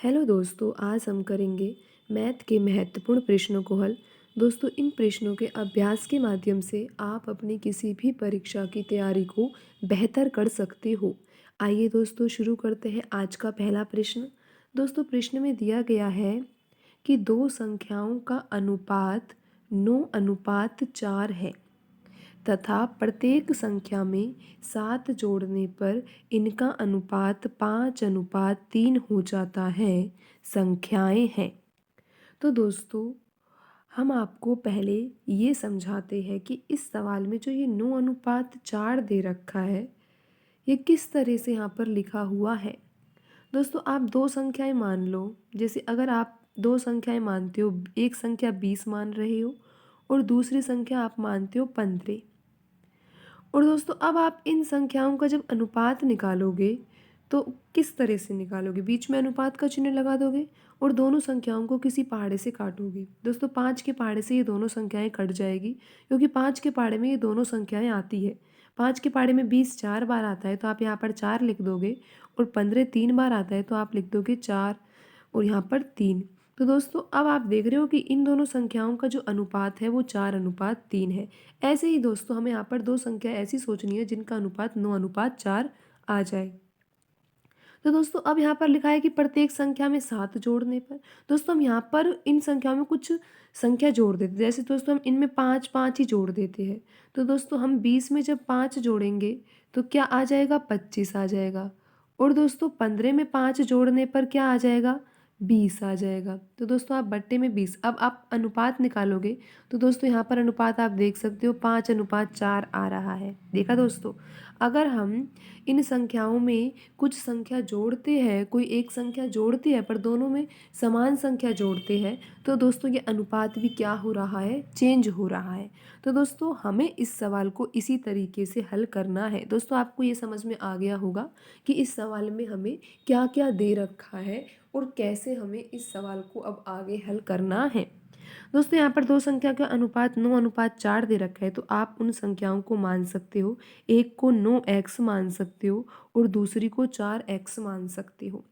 Hello दोस्तों, आज हम करेंगे मैथ के महत्वपूर्ण प्रश्नों को हल। दोस्तों, इन प्रश्नों के अभ्यास के माध्यम से आप अपनी किसी भी परीक्षा की तैयारी को बेहतर कर सकते हो। आइए दोस्तों, शुरू करते हैं आज का पहला प्रश्न। दोस्तों, प्रश्न में दिया गया है कि दो संख्याओं का अनुपात 9:4 है तथा प्रत्येक संख्या में 7 जोड़ने पर इनका अनुपात 5:3 हो जाता है। संख्याएं हैं। तो दोस्तों, हम आपको पहले ये समझाते हैं कि इस सवाल में जो ये 9:4 दे रखा है, ये किस तरह से यहाँ पर लिखा हुआ है। दोस्तों, आप दो संख्याएं मान लो। जैसे अगर आप दो संख्याएं मानते हो, एक संख्या 20 मान रहे हो और दूसरी संख्या आप मानते हो 15। और दोस्तों, अब आप इन संख्याओं का जब अनुपात निकालोगे तो किस तरह से निकालोगे? बीच में अनुपात का चिन्ह लगा दोगे और दोनों संख्याओं को किसी पहाड़े से काटोगे। दोस्तों, 5 के पहाड़े से ये दोनों संख्याएं कट जाएगी, क्योंकि 5 के पहाड़े में ये दोनों संख्याएं आती है। 5 के पहाड़े में 20 4 बार आता है तो आप यहाँ पर 4 लिख दोगे, और 15 3 बार आता है तो आप लिख दोगे 4, और यहाँ पर 3। तो दोस्तों, अब आप देख रहे हो कि इन दोनों संख्याओं का जो अनुपात है वो 4:3 है। ऐसे ही दोस्तों, हमें यहाँ पर दो संख्या ऐसी सोचनी है जिनका अनुपात 9:4 आ जाए। तो दोस्तों, अब यहाँ पर लिखा है कि प्रत्येक संख्या में 7 जोड़ने पर। दोस्तों, हम यहाँ पर इन संख्याओं में कुछ संख्या जोड़ देते हैं। जैसे दोस्तों, हम इनमें 5 5 ही जोड़ देते हैं। तो दोस्तों, हम 20 में जब 5 जोड़ेंगे तो क्या आ जाएगा? 25 आ जाएगा। और दोस्तों, 15 में 5 जोड़ने पर क्या आ जाएगा? 20 आ जाएगा। तो दोस्तों, आप बट्टे में 20। अब आप अनुपात निकालोगे तो दोस्तों, यहाँ पर अनुपात आप देख सकते हो 5:4 आ रहा है। देखा दोस्तों, अगर हम इन संख्याओं में कुछ संख्या जोड़ते हैं, कोई एक संख्या जोड़ते हैं पर दोनों में समान संख्या जोड़ते हैं, तो दोस्तों ये अनुपात भी क्या हो रहा है? चेंज हो रहा है। तो दोस्तों, हमें इस सवाल को इसी तरीके से हल करना है। दोस्तों, आपको ये समझ में आ गया होगा कि इस सवाल में हमें क्या क्या दे रखा है और कैसे हमें इस सवाल को अब आगे हल करना है। दोस्तों, यहाँ पर दो संख्या का अनुपात 9:4 दे रखा है, तो आप उन संख्याओं को मान सकते हो। एक को 9x मान सकते हो और दूसरी को 4x मान सकते हो।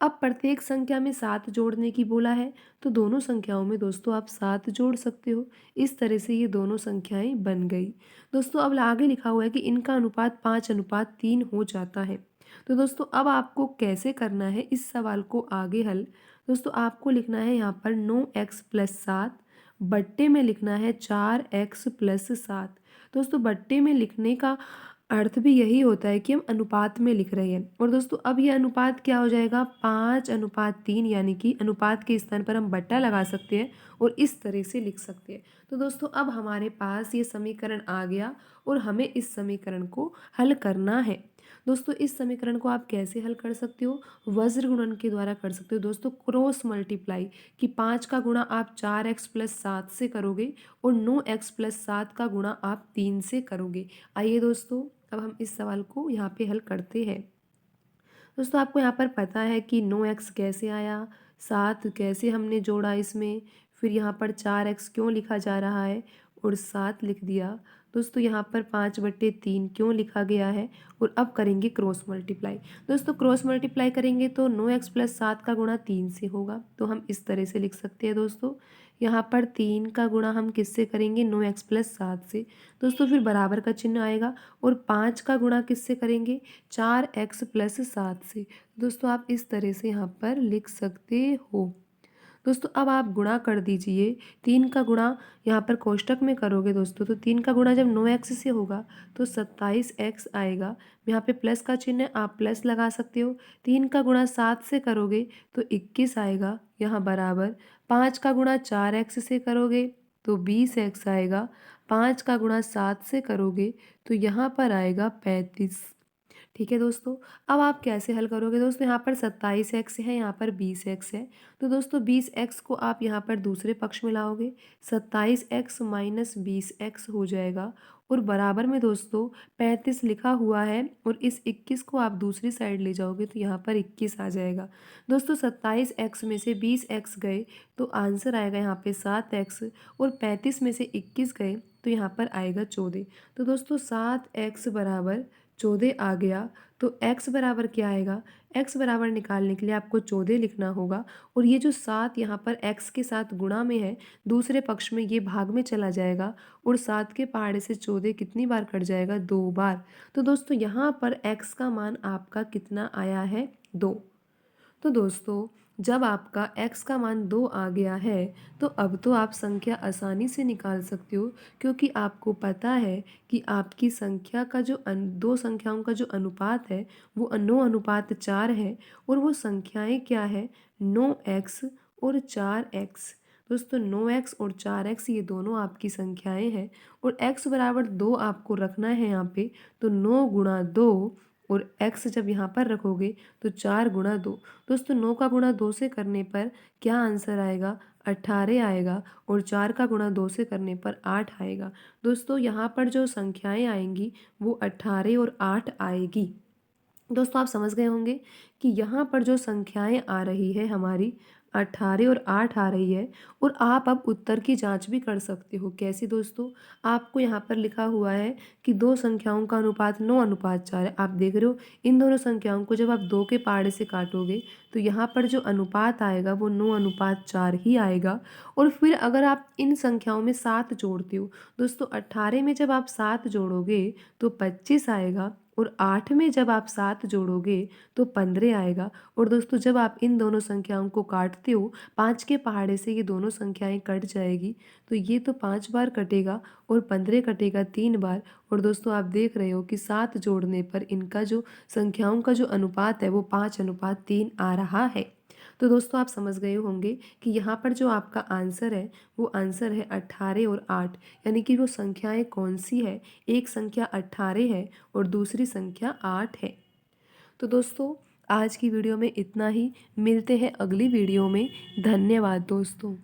अब प्रत्येक संख्या में 7 जोड़ने की बोला है, तो दोनों संख्याओं में दोस्तों आप 7 जोड़ सकते हो। इस तरह से ये दोनों संख्याएं बन गई। दोस्तों, अब आगे लिखा हुआ है कि इनका अनुपात 5:3 हो जाता है। तो दोस्तों, अब आपको कैसे करना है इस सवाल को आगे हल? दोस्तों, आपको लिखना है यहाँ पर 9x+7, बट्टे में लिखना है 4x+7। दोस्तों, बट्टे में लिखने का अर्थ भी यही होता है कि हम अनुपात में लिख रहे हैं। और दोस्तों, अब ये अनुपात क्या हो जाएगा? 5:3, यानी कि अनुपात के स्थान पर हम बट्टा लगा सकते हैं और इस तरह से लिख सकते हैं। तो दोस्तों, अब हमारे पास ये समीकरण आ गया और हमें इस समीकरण को हल करना है। दोस्तों, इस समीकरण को आप कैसे हल कर सकते हो? वज्र गुणन के द्वारा कर सकते हो। दोस्तों, क्रॉस मल्टीप्लाई, कि 5 का गुणा आप 4x+7 से करोगे और 9x+7 का गुणा आप 3 से करोगे। आइए दोस्तों, अब हम इस सवाल को यहाँ पे हल करते हैं। दोस्तों, आपको यहाँ पर पता है कि 9x कैसे आया, 7 कैसे हमने जोड़ा इसमें, फिर यहाँ पर 4x क्यों लिखा जा रहा है और 7 लिख दिया। दोस्तों, यहाँ पर 5/3 क्यों लिखा गया है, और अब करेंगे क्रॉस मल्टीप्लाई। दोस्तों, क्रॉस मल्टीप्लाई करेंगे तो 9x+7 का गुणा 3 से होगा, तो हम इस तरह से लिख सकते हैं। दोस्तों, यहाँ पर 3 का गुणा हम किससे करेंगे? 9x+7 से। दोस्तों, फिर बराबर का चिन्ह आएगा, और 5 का गुणा किससे करेंगे? 4x+7 से। दोस्तों, आप इस तरह से यहाँ पर लिख सकते हो। दोस्तों, अब आप गुणा कर दीजिए। 3 का गुणा यहाँ पर कोष्टक में करोगे दोस्तों, तो 3 का गुणा जब 9x से होगा तो 27x आएगा। यहाँ पे प्लस का चिन्ह है, आप प्लस लगा सकते हो। 3 का गुणा 7 से करोगे तो 21 आएगा, यहाँ बराबर। 5 का गुणा 4x से करोगे तो 20x आएगा। 5 का गुणा 7 से करोगे तो यहाँ पर आएगा 35। ठीक है दोस्तों, अब आप कैसे हल करोगे? दोस्तों, यहाँ पर 27x है, यहाँ पर 20x है। तो दोस्तों, 20x को आप यहाँ पर दूसरे पक्ष में लाओगे, 27x माइनस 20x हो जाएगा, और बराबर में दोस्तों 35 लिखा हुआ है, और इस 21 को आप दूसरी साइड ले जाओगे तो यहाँ पर 21 आ जाएगा। दोस्तों, 27x में से 20x गए तो आंसर आएगा यहाँ पे 7x, और 35 में से 21 गए तो यहाँ पर आएगा 14। तो दोस्तों, 7x बराबर 14 आ गया। तो x बराबर क्या आएगा, x बराबर निकालने के लिए आपको 14 लिखना होगा और ये जो 7 यहाँ पर x के साथ गुणा में है, दूसरे पक्ष में ये भाग में चला जाएगा और 7 के पहाड़े से 14 कितनी बार कट जाएगा, 2 बार। तो दोस्तों यहाँ पर x का मान आपका कितना आया है, 2। तो दोस्तों जब आपका x का मान 2 आ गया है तो अब तो आप संख्या आसानी से निकाल सकते हो, क्योंकि आपको पता है कि आपकी संख्या का जो दो संख्याओं का जो अनुपात है वो 9:4 है और वो संख्याएं क्या है, 9x और 4x। दोस्तों 9x और 4x ये दोनों आपकी संख्याएं हैं और x बराबर 2 आपको रखना है यहाँ पे। तो 9 × 2 और x जब यहाँ पर रखोगे तो 4 × 2। दोस्तों 9 का गुणा 2 से करने पर क्या आंसर आएगा, 18 आएगा और 4 का गुणा 2 से करने पर 8 आएगा। दोस्तों यहाँ पर जो संख्याएं आएंगी वो 18 और 8 आएगी। दोस्तों आप समझ गए होंगे कि यहाँ पर जो संख्याएं आ रही है हमारी 18 और 8 आ रही है। और आप अब उत्तर की जांच भी कर सकते हो। कैसे दोस्तों, आपको यहाँ पर लिखा हुआ है कि दो संख्याओं का अनुपात 9:4 है। आप देख रहे हो इन दोनों संख्याओं को जब आप 2 के पहाड़े से काटोगे तो यहाँ पर जो अनुपात आएगा वो 9:4 ही आएगा। और फिर अगर आप इन संख्याओं में 7 जोड़ते हो, दोस्तों 18 में जब आप 7 जोड़ोगे तो 25 आएगा और 8 में जब आप 7 जोड़ोगे तो 15 आएगा। और दोस्तों जब आप इन दोनों संख्याओं को काटते हो, 5 के पहाड़े से ये दोनों संख्याएं कट जाएगी। तो ये तो 5 बार कटेगा और 15 कटेगा 3 बार। और दोस्तों आप देख रहे हो कि 7 जोड़ने पर इनका जो संख्याओं का जो अनुपात है वो 5:3 आ रहा है। तो दोस्तों आप समझ गए होंगे कि यहाँ पर जो आपका आंसर है वो आंसर है 18 और 8। यानी कि वो संख्याएं कौन सी है, एक संख्या 18 है और दूसरी संख्या 8 है। तो दोस्तों आज की वीडियो में इतना ही, मिलते हैं अगली वीडियो में। धन्यवाद दोस्तों।